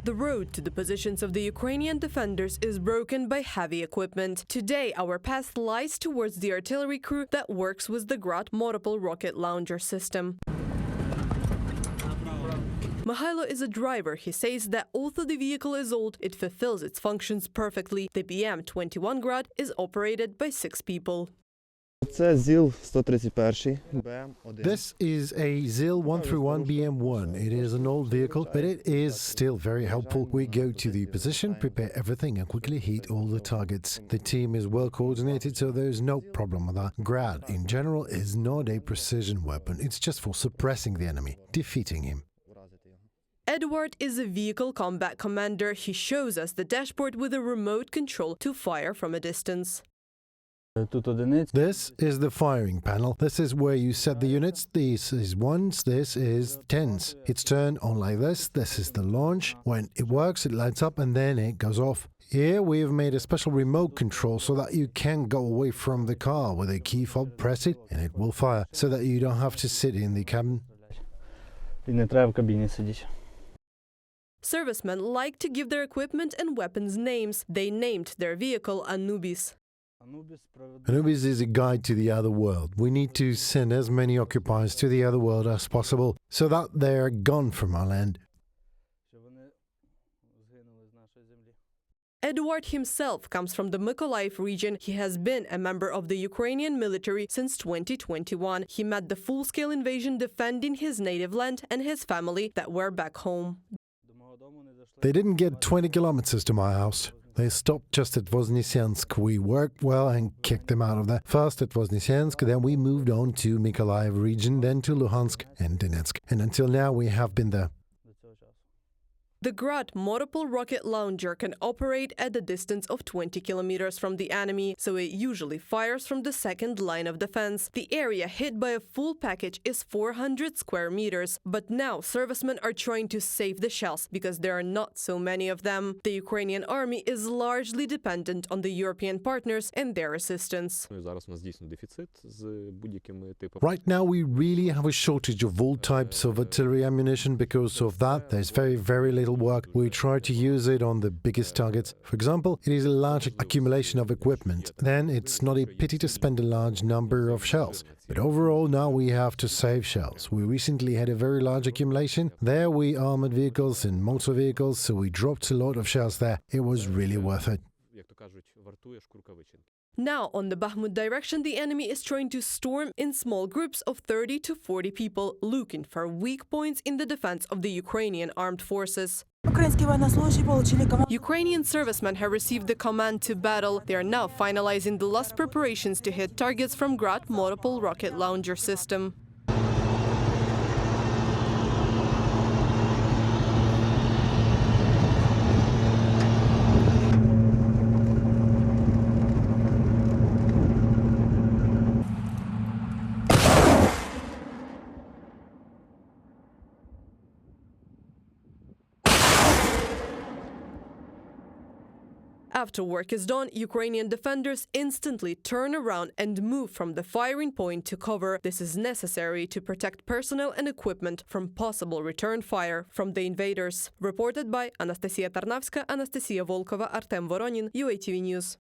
The road to the positions of the Ukrainian defenders is broken by heavy equipment. Today, our path lies towards the artillery crew that works with the Grad multiple rocket launcher system. Mihailo is a driver. He says that although the vehicle is old, it fulfills its functions perfectly. The BM-21 Grad is operated by 6 people. This is a ZIL-131 BM-1. It is an old vehicle, but it is still very helpful. We go to the position, prepare everything and quickly hit all the targets. The team is well coordinated, so there's no problem with that. Grad, in general, is not a precision weapon. It's just for suppressing the enemy, defeating him. Edward is a vehicle combat commander. He shows us the dashboard with a remote control to fire from a distance. This is the firing panel. This is where you set the units. This is ones, this is tens. It's turned on like this. This is the launch. When it works, it lights up and then it goes off. Here we have made a special remote control so that you can go away from the car. With a key fob, press it and it will fire, so that you don't have to sit in the cabin. Servicemen like to give their equipment and weapons names. They named their vehicle Anubis. Anubis is a guide to the other world. We need to send as many occupiers to the other world as possible, so that they're gone from our land. Edward himself comes from the Mykolaiv region. He has been a member of the Ukrainian military since 2021. He met the full-scale invasion defending his native land and his family that were back home. They didn't get 20 kilometers to my house. They stopped just at Voznesensk. We worked well and kicked them out of there. First at Voznesensk, then we moved on to Mykolaiv region, then to Luhansk and Donetsk. And until now we have been there. The Grad multiple rocket launcher can operate at a distance of 20 kilometers from the enemy, so it usually fires from the second line of defense. The area hit by a full package is 400 square meters, but now servicemen are trying to save the shells because there are not so many of them. The Ukrainian army is largely dependent on the European partners and their assistance. Right now we really have a shortage of all types of artillery ammunition. Because of that, there's very little work. We try to use it on the biggest targets. For example, it is a large accumulation of equipment. Then it's not a pity to spend a large number of shells. But overall, now we have to save shells. We recently had a very large accumulation. There we armored vehicles and motor vehicles, so we dropped a lot of shells there. It was really worth it. Now, on the Bakhmut direction, the enemy is trying to storm in small groups of 30 to 40 people, looking for weak points in the defense of the Ukrainian armed forces. Ukrainian servicemen have received the command to battle. They are now finalizing the last preparations to hit targets from Grad multiple rocket launcher system. After work is done, Ukrainian defenders instantly turn around and move from the firing point to cover. This is necessary to protect personnel and equipment from possible return fire from the invaders. Reported by Anastasia Tarnavska, Anastasia Volkova, Artem Voronin, UATV News.